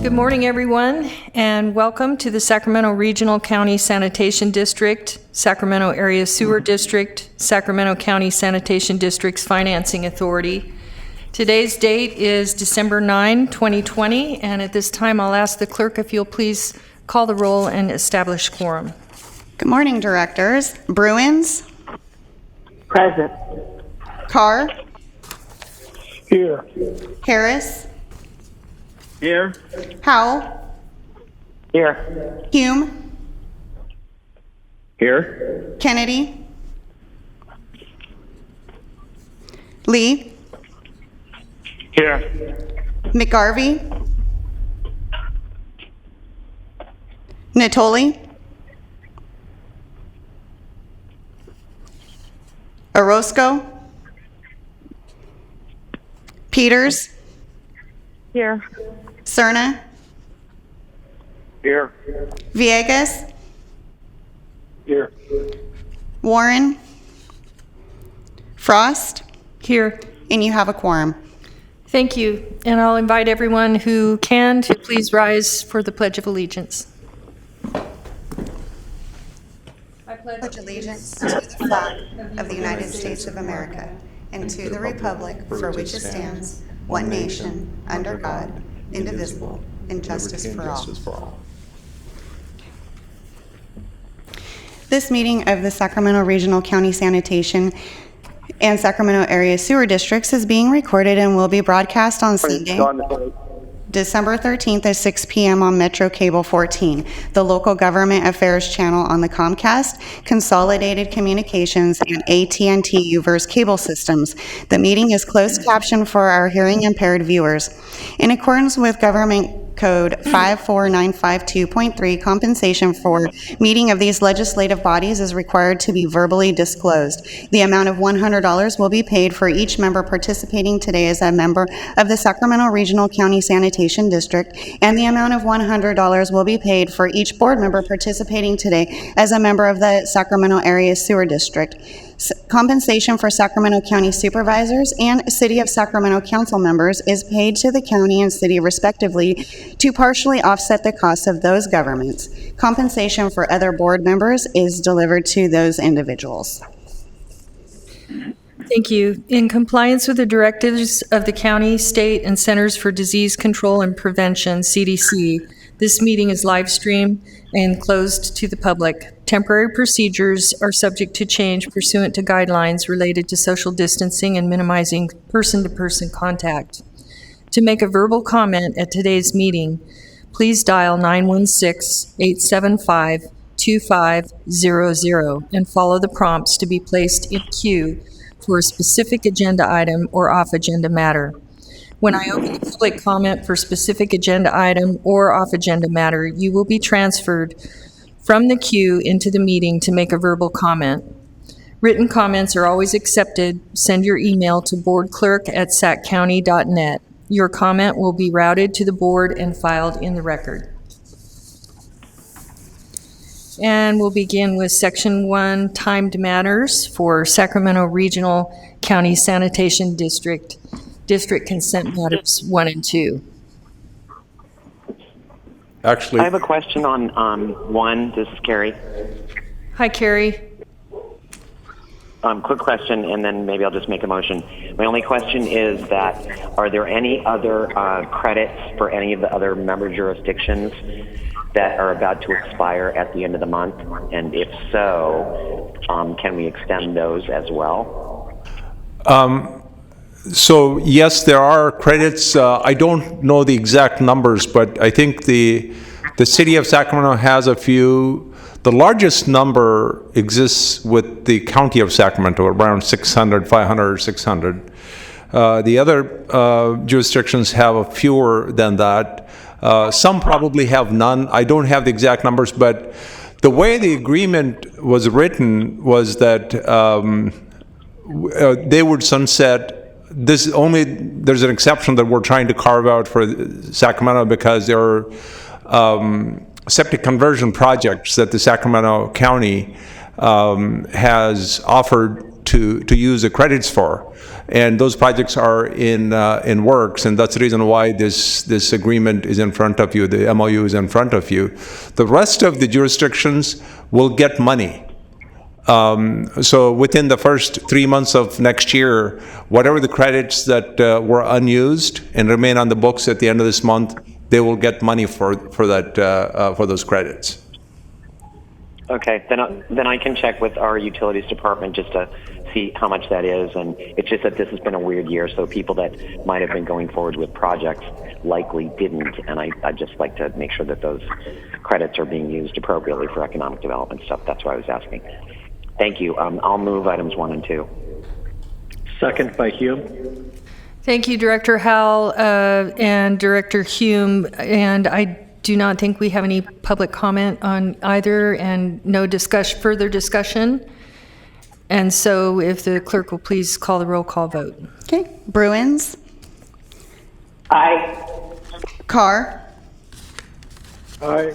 Good morning, everyone, and welcome to the Sacramento Regional County Sanitation District, Sacramento Area Sewer District, Sacramento County Sanitation District's Financing Authority. Today's date is December 9, 2020, and at this time I'll ask the clerk if you'll please call the roll and establish quorum. Good morning, directors. Bruins? Present. Carr? Here. Harris? Here. Howell? Here. Hume? Here. Kennedy? Lee? Here. McGarvey? Natoli? Orozco? Peters? Here. Cerna? Here. Villegas? Here. Warren? Frost? Here. And you have a quorum. Thank you, and I'll invite everyone who can to please rise for the Pledge of Allegiance. I Pledge allegiance to the flag of the United States of America and to the republic for which it stands, one nation, under God, indivisible, and justice for all. This meeting of the Sacramento Regional County Sanitation and Sacramento Area Sewer Districts is being recorded and will be broadcast on Sunday, December 13th at 6 p.m. on Metro Cable 14, the local government affairs channel on the Comcast, Consolidated Communications, and AT&T Uverse cable systems. The meeting is closed captioned for our hearing impaired viewers. In accordance with Government Code 54952.3, compensation for meeting of these legislative bodies is required to be verbally disclosed. The amount of $100 will be paid for each member participating today as a member of the Sacramento Regional County Sanitation District, and the amount of $100 will be paid for each board member participating today as a member of the Sacramento Area Sewer District. Compensation for Sacramento County Supervisors and City of Sacramento council members is paid to the county and city respectively to partially offset the costs of those governments. Compensation for other board members is delivered to those individuals. Thank you. In compliance with the directives of the county, state, and Centers for Disease Control and Prevention, CDC, this meeting is live streamed and closed to the public. Temporary procedures are subject to change pursuant to guidelines related to social distancing and minimizing person-to-person contact. To make a verbal comment at today's meeting, please dial 916-875-2500 and follow the prompts to be placed in queue for a specific agenda item or off-agenda matter. When I open the public comment for specific agenda item or off-agenda matter, you will be transferred from the queue into the meeting to make a verbal comment. Written comments are always accepted. Send your email to boardclerk@saccounty.net. Your comment will be routed to the board and filed in the record. And we'll begin with Section 1, Timed Matters for Sacramento Regional County Sanitation District. District Consent Matters 1 and 2. Actually, I have a question on one. This is Carrie. Hi, Carrie. Quick question, and then maybe I'll just make a motion. My only question is that, are there any other credits for any of the other member jurisdictions that are about to expire at the end of the month? And if so, can we extend those as well? so yes, there are credits. I don't know the exact numbers, but I think the City of Sacramento has a few. The largest number exists with the County of Sacramento, around 600, 500, 600. The other jurisdictions have fewer than that. Some probably have none. I don't have the exact numbers, but the way the agreement was written was that they would sunset. There's an exception that we're trying to carve out for Sacramento because there are septic conversion projects that the Sacramento County has offered to use the credits for. and those projects are in works, and that's the reason why this agreement is in front of you, the MOU is in front of you. The rest of the jurisdictions will get money. So within the first 3 months of next year, whatever the credits that were unused and remain on the books at the end of this month, they will get money for those credits. Okay, then I can check with our utilities department just to see how much that is. And it's just that this has been a weird year, so people that might have been going forward with projects likely didn't. And I'd just like to make sure that those credits are being used appropriately for economic development stuff. That's why I was asking. Thank you. I'll move items 1 and 2. Second by Hume. Thank you, Director Howell and Director Hume. And I do not think we have any public comment on either, and no further discussion. And so if the clerk will please call the roll call vote. Okay. Bruins. Aye. Carr. Aye.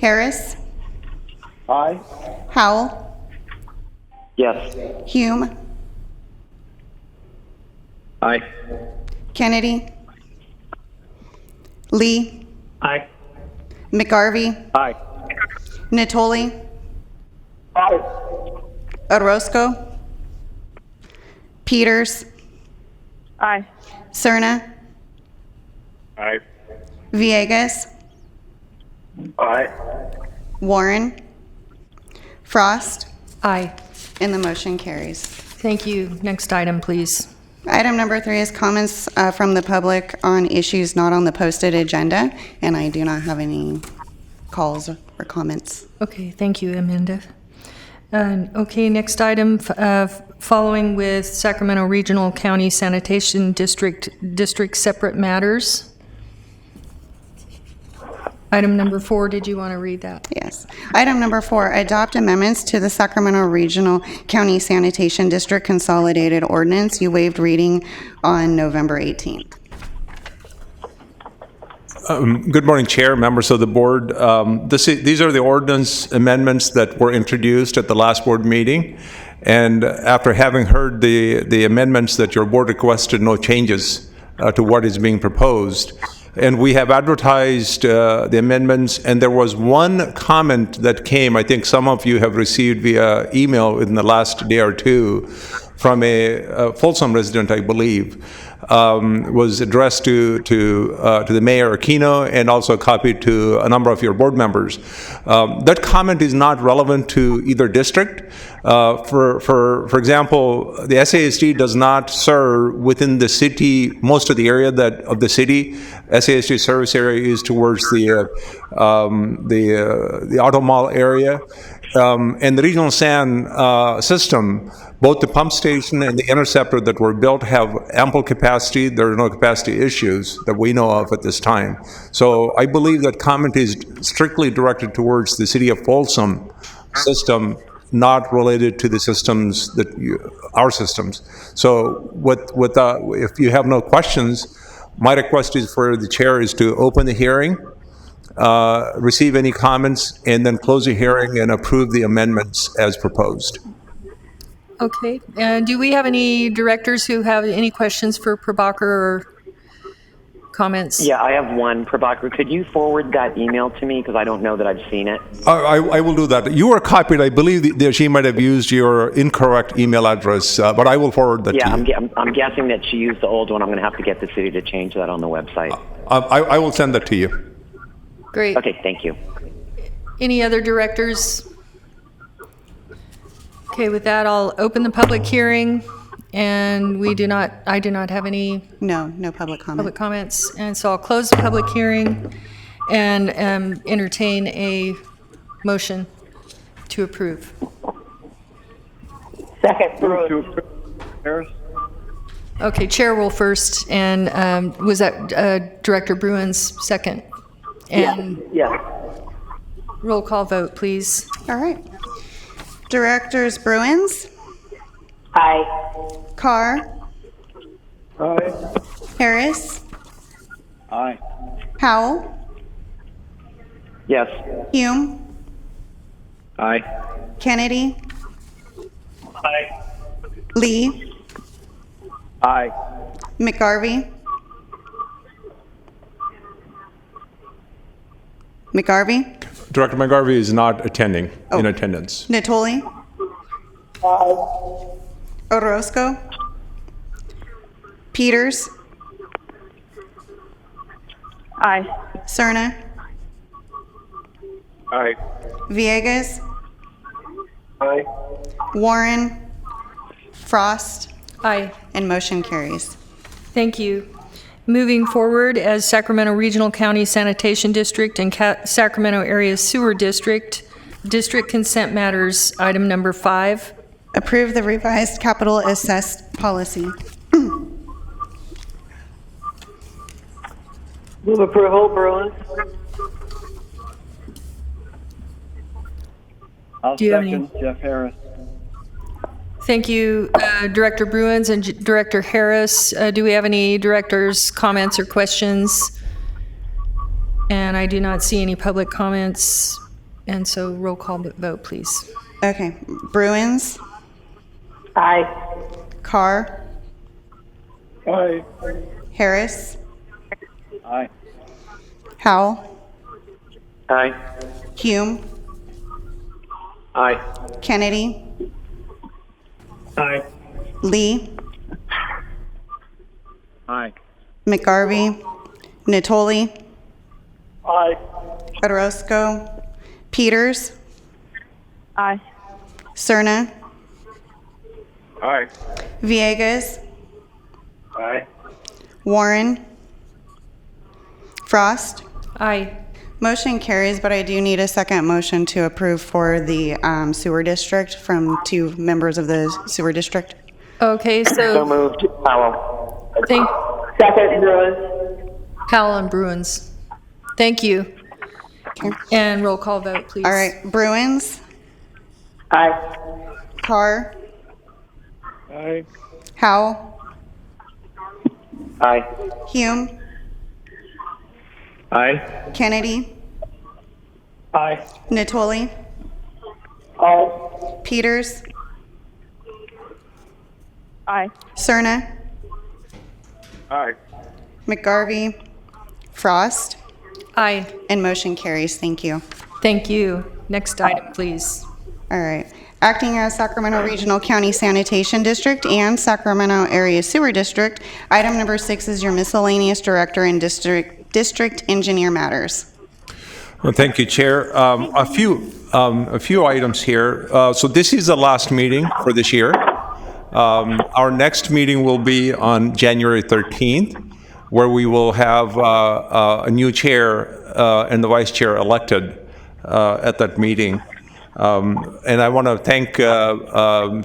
Harris. Aye. Howell. Yes. Hume. Aye. Kennedy. Lee. Aye. McGarvey. Aye. Natoli. Aye. Orozco. Peters. Aye. Cerna. Aye. Villegas. Aye. Warren. Frost. Aye. And the motion carries. Thank you. Next item, please. Item number 3 is comments from the public on issues not on the posted agenda, and I do not have any calls or comments. Okay, thank you, Amanda. Okay, next item, following with Sacramento Regional County Sanitation District separate matters. Item number 4, did you want to read that? Yes. Item number 4, adopt amendments to the Sacramento Regional County Sanitation District Consolidated Ordinance. You waived reading on November 18th. Good morning, Chair, members of the board. These are the ordinance amendments that were introduced at the last board meeting. And after having heard the amendments that your board requested, no changes to what is being proposed. And we have advertised the amendments, and there was one comment that came, I think some of you have received via email in the last day or two, from a Folsom resident, I believe, was addressed to the Mayor Aquino, and also copied to a number of your board members. That comment is not relevant to either district. For example, the SASD does not serve within the city, most of the area of the city. SASD service area is towards the auto mall area. And the regional SAN system, both the pump station and the interceptor that were built have ample capacity. There are no capacity issues that we know of at this time. So I believe that comment is strictly directed towards the city of Folsom system, not related to the systems our systems. So if you have no questions, my request is for the chair is to open the hearing, receive any comments, and then close the hearing and approve the amendments as proposed. Okay, and do we have any directors who have any questions for Prabhakar or comments? Yeah, I have one. Prabhakar, could you forward that email to me? Because I don't know that I've seen it. I will do that. You were copied. I believe that she might have used your incorrect email address, but I will forward that to you. Yeah, I'm guessing that she used the old one. I'm going to have to get the city to change that on the website. I will send that to you. Great. Okay, thank you. Any other directors? Okay, with that, I'll open the public hearing, and I do not have any No public comment. public comments, and so I'll close the public hearing and entertain a motion to approve. Second. Harris. Okay, Chair will first, and was that Director Bruin's second? And Yeah. roll call vote, please. All right. Directors Bruins. Aye. Carr. Aye. Harris. Aye. Howell. Yes. Hume. Aye. Kennedy. Aye. Lee. Aye. McGarvey. McGarvey. Director McGarvey is not attending, in attendance. Natoli. Orozco. Peters. Aye. Cerna. Aye. Villegas. Aye. Warren. Frost. Aye. And motion carries. Thank you. Moving forward, as Sacramento Regional County Sanitation District and Sacramento Area Sewer District, District Consent Matters, item number 5. Approve the revised capital assessed policy. Move approval, Bruins. I'll Do you have any- second Jeff Harris. Thank you, Director Bruins and Director Harris. Do we have any directors' comments or questions? And I do not see any public comments, and so roll call vote, please. Okay. Bruins. Aye. Carr. Aye. Harris. Aye. Howell. Aye. Hume. Aye. Kennedy. Aye. Lee. Aye. McGarvey. Natoli. Aye. Orozco. Peters. Aye. Cerna. Aye. Villegas. Aye. Warren. Frost. Aye. Motion carries, but I do need a second motion to approve for the sewer district from 2 members of the sewer district. Okay, So so moved. Powell. thank Second, Bruins. Howell and Bruins. Thank you. Okay. And roll call vote, please. All right. Bruins. Aye. Carr. Aye. Howell. Aye. Hume. Aye. Kennedy. Aye. Natoli. Aye. Peters. Aye. Cerna. Aye. McGarvey. Frost. Aye. And motion carries. Thank you. Thank you. Next item, please. All right. Acting as Sacramento Regional County Sanitation District and Sacramento Area Sewer District, item number 6 is your miscellaneous director and district engineer matters. Well, thank you, Chair. A few items here. So this is the last meeting for this year. Our next meeting will be on January 13th, where we will have a new chair and the vice chair elected at that meeting. And I want to thank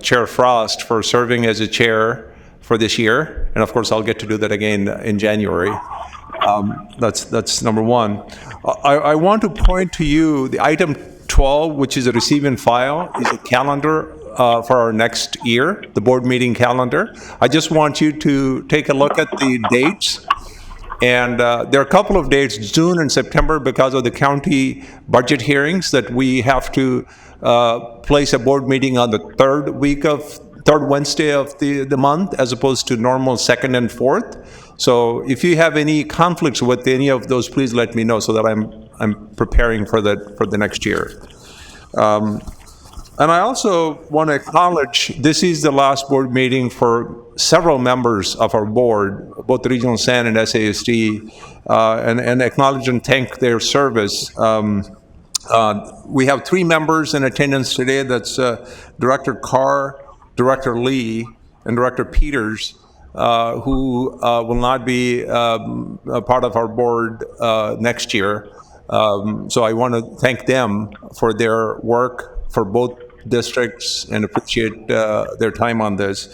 Chair Frost for serving as a chair for this year. And of course, I'll get to do that again in January. That's number one. I want to point to you, the item 12, which is a receive and file, is a calendar for our next year, the board meeting calendar. I just want you to take a look at the dates. And there are a couple of dates, June and September, because of the county budget hearings, that we have to place a board meeting on the third Wednesday of the month, as opposed to normal second and fourth. So if you have any conflicts with any of those, please let me know so that I'm preparing for the next year. And I also want to acknowledge this is the last board meeting for several members of our board, both Regional San and SASD, and acknowledge and thank their service. We have 3 members in attendance today. That's Director Carr, Director Lee, and Director Peters, who will not be a part of our board next year. So I want to thank them for their work for both districts and appreciate their time on this.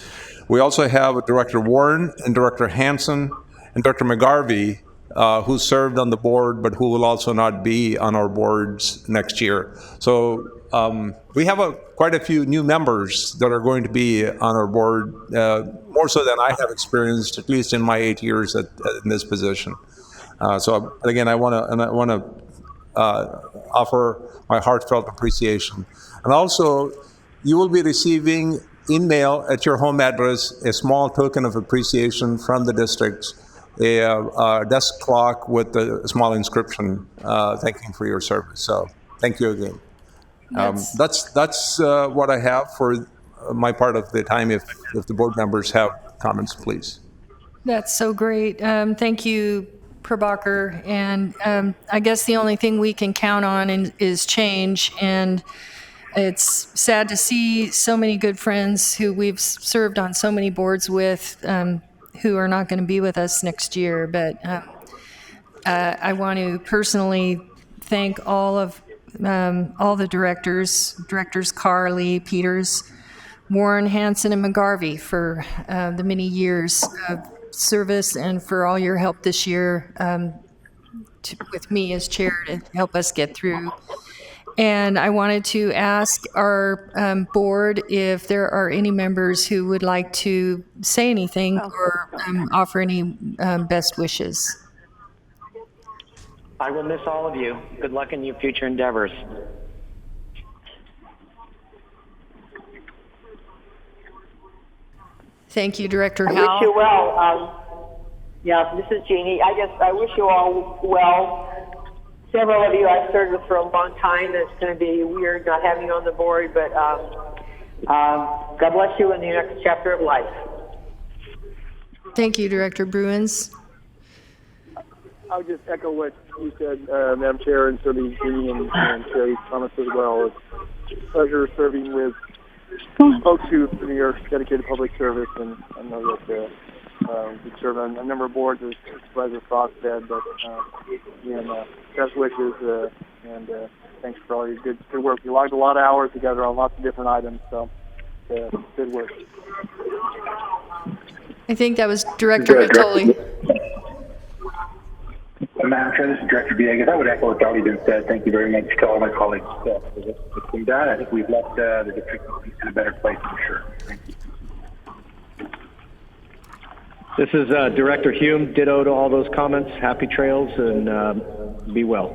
We also have Director Warren and Director Hanson and Dr. McGarvey, who served on the board but who will also not be on our boards next year. So we have quite a few new members that are going to be on our board, more so than I have experienced, at least in my 8 years in this position. So again, I want to offer my heartfelt appreciation. And also, you will be receiving in-mail at your home address a small token of appreciation from the district, a desk clock with a small inscription thanking for your service. So thank you again. That's what I have for my part of the time. If the board members have comments, please. That's so great. Thank you, Prabhakar. And I guess the only thing we can count on is change. And it's sad to see so many good friends who we've served on so many boards with who are not going to be with us next year. But I want to personally thank all the directors Carly, Peters, Warren, Hanson, and McGarvey for the many years of service and for all your help this year with me as chair to help us get through. And I wanted to ask our board if there are any members who would like to say anything or offer any best wishes. I will miss all of you. Good luck in your future endeavors. Thank you, Director I Howell. wish you well. This is Jeannie. I wish you all well. Several of you I've served with for a long time. It's going to be weird not having you on the board, but God bless you in the next chapter of life. Thank you, Director Bruins. I would just echo what you said, Madam Chair, and certainly Jeannie and Sherry's comments as well. It's a pleasure serving with folks who are dedicated public service, and I know that we serve on a number of boards, as Supervisor Frost said, but best wishes, and thanks for all your good work. You logged a lot of hours together on lots of different items, so good work. I think that was Director Vitoli. Madam Chair, this is Director Villegas. I would echo what Darley just said. Thank you very much to all my colleagues for what's been done. I think we've left the district in a better place for sure. Thank you. This is Director Hume. Ditto to all those comments. Happy trails and be well.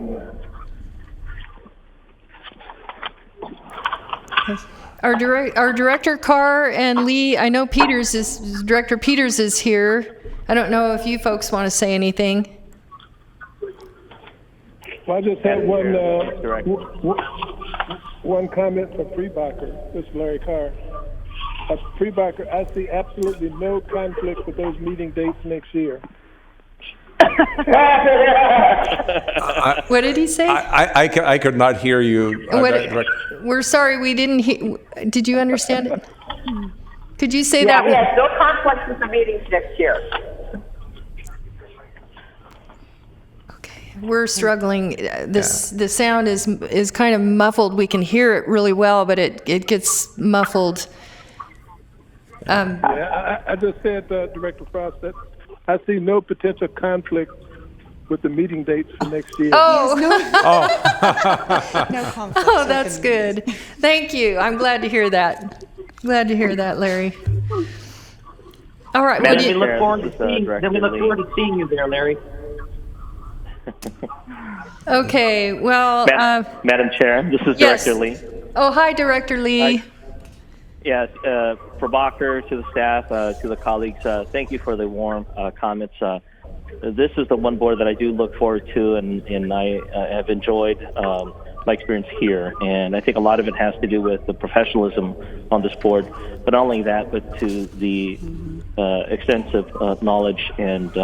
Our Director Carr and Lee, I know Director Peters is here. I don't know if you folks want to say anything. Well, I just had one comment for Prabhakar. This is Larry Carr. Prabhakar, I see absolutely no conflict with those meeting dates next year. What did he say? I could not hear you. We're sorry, we didn't hear. Did you understand it? Could you say that? Yes, no conflicts with the meetings next year. Okay, we're struggling. The sound is kind of muffled. We can hear it really well, but it gets muffled. I just said, Director Frost, that I see no potential conflict with the meeting dates for next year. No conflict. Oh, that's good. Thank you. I'm glad to hear that. Glad to hear that, Larry. All right. Then we look forward to seeing you there, Larry. Okay. Well, Madam Chair, this is yes. Director Lee. Oh, hi, Director Lee. Hi. Yes, Prabhakar, to the staff, to the colleagues, thank you for the warm comments. This is the one board that I do look forward to, and I have enjoyed my experience here. And I think a lot of it has to do with the professionalism on this board, but not only that, but to the extensive knowledge and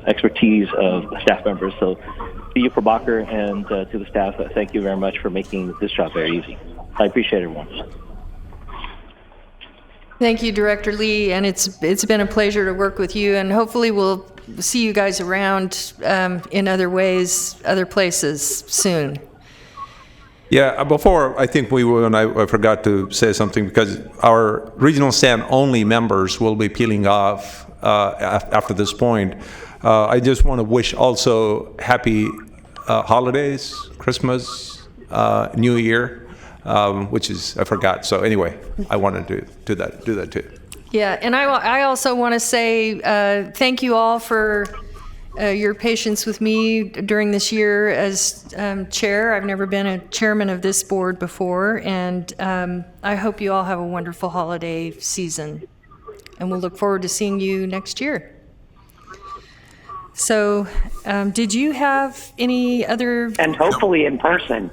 expertise of staff members. So to you, Prabhakar, and to the staff, thank you very much for making this job very easy. I appreciate everyone. Thank you, Director Lee, and it's been a pleasure to work with you, and hopefully we'll see you guys around in other ways, other places soon. Yeah, before I think we will, and I forgot to say something, because our regional stand only members will be peeling off after this point. I just want to wish also happy holidays, Christmas, New Year. Which is, I forgot. So anyway, I wanted to do that too. Yeah, and I also want to say thank you all for your patience with me during this year as chair. I've never been a chairman of this board before, and I hope you all have a wonderful holiday season. And we'll look forward to seeing you next year. So, did you have any other... And hopefully in person.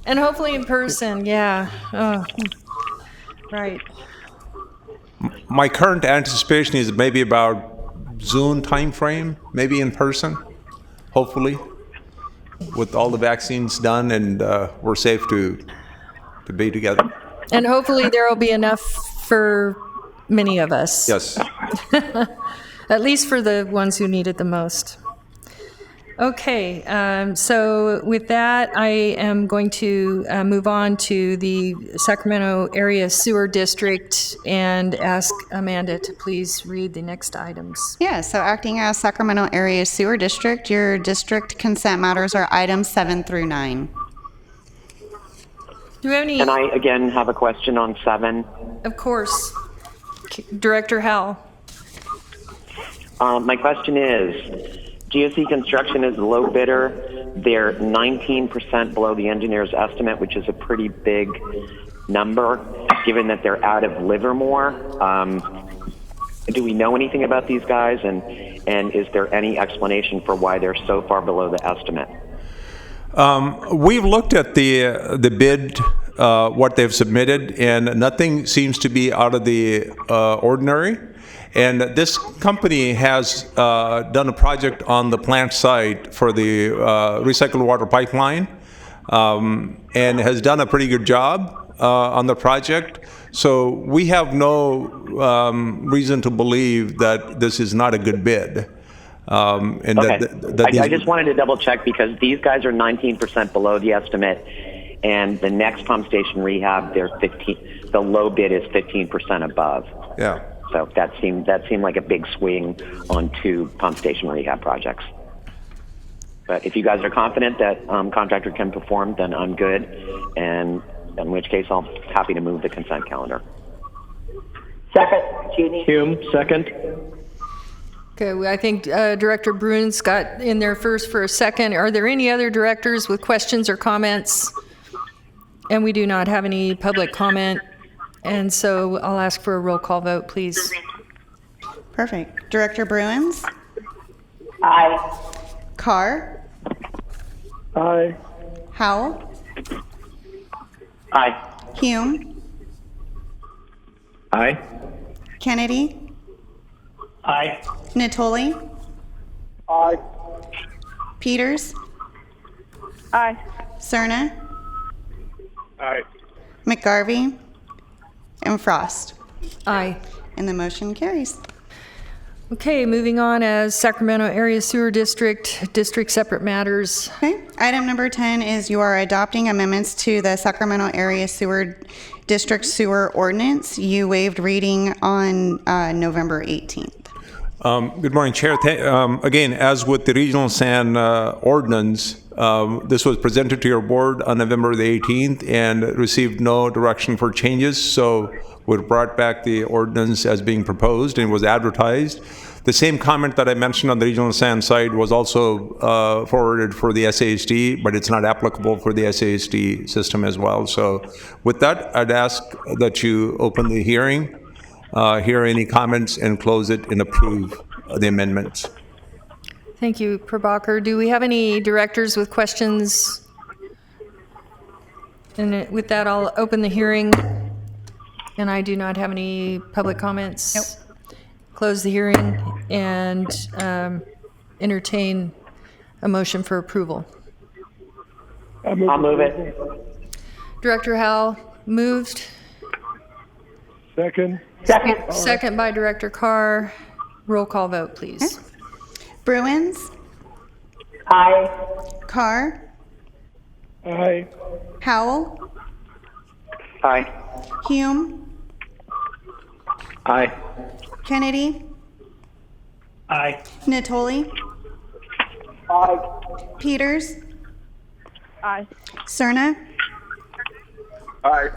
And hopefully in person, yeah. Oh, right. My current anticipation is maybe about June timeframe, maybe in person, hopefully, with all the vaccines done and we're safe to be together. And hopefully there will be enough for many of us. Yes. At least for the ones who need it the most. Okay, so with that, I am going to move on to the Sacramento Area Sewer District and ask Amanda to please read the next items. Yeah, so acting as Sacramento Area Sewer District, your district consent matters are items 7 through 9. Do we have any? And I, again, have a question on 7. Of course. Director Howell. My question is, GSE Construction is the low bidder. They're 19% below the engineer's estimate, which is a pretty big number, given that they're out of Livermore. Do we know anything about these guys, and is there any explanation for why they're so far below the estimate? We've looked at the bid, what they've submitted, and nothing seems to be out of the ordinary. And this company has done a project on the plant site for the recycled water pipeline, and has done a pretty good job on the project. So we have no reason to believe that this is not a good bid. And okay. that I just wanted to double check because these guys are 19% below the estimate, and the next pump station rehab, they're 15. The low bid is 15% above. Yeah. So that seemed like a big swing on 2 pump station rehab projects. But if you guys are confident that contractor can perform, then I'm good, and in which case I'm happy to move the consent calendar. Second, Jeannie. Hume, second. Okay, well, I think Director Bruins got in there first for a second. Are there any other directors with questions or comments? And we do not have any public comment. And so I'll ask for a roll call vote, please. Perfect. Director Bruins? Aye. Carr? Aye. Howell? Aye. Hume? Aye. Kennedy? Aye. Natoli? Aye. Peters? Aye. Cerna? Aye. McGarvey? And Frost. Aye. And the motion carries. Okay, moving on as Sacramento Area Sewer District, District Separate Matters. Okay. Item number 10 is you are adopting amendments to the Sacramento Area Sewer District Sewer Ordinance. You waived reading on November 18th. Good morning, Chair. Again, as with the Regional Sand Ordinance, this was presented to your board on November the 18th and received no direction for changes, so we brought back the ordinance as being proposed and was advertised. The same comment that I mentioned on the Regional Sand side was also forwarded for the SASD, but it's not applicable for the SASD system as well. So with that, I'd ask that you open the hearing, hear any comments, and close it and approve the amendments. Thank you, Prabhakar. Do we have any directors with questions? And with that, I'll open the hearing. And I do not have any public comments. Nope. Close the hearing and entertain a motion for approval. I'll move it. Director Howell moved. Second. Second by Director Carr. Roll call vote, please. Bruins? Aye. Carr? Aye. Howell? Aye. Hume? Aye. Kennedy? Aye. Natoli? Aye. Peters? Aye. Cerna? Aye.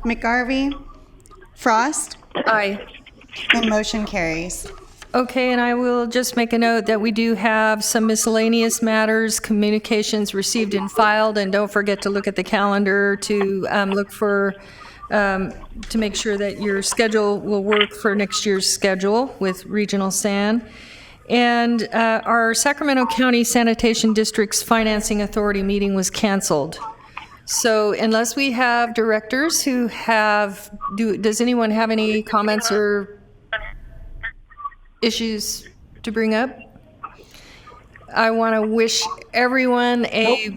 McGarvey? Frost? Aye. And motion carries. Okay, and I will just make a note that we do have some miscellaneous matters, communications received and filed, and don't forget to look at the calendar to look for, to make sure that your schedule will work for next year's schedule with Regional San. And our Sacramento County Sanitation District's Financing Authority meeting was canceled. So unless we have directors who have, does anyone have any comments or issues to bring up? I want to wish everyone a...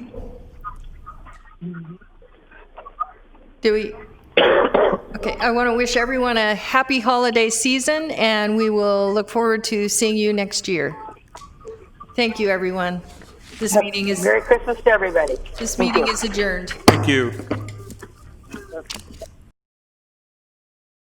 Do we? Okay, I want to wish everyone a happy holiday season, and we will look forward to seeing you next year. Thank you, everyone. This meeting is... Merry Christmas to everybody. This meeting is adjourned. Thank you.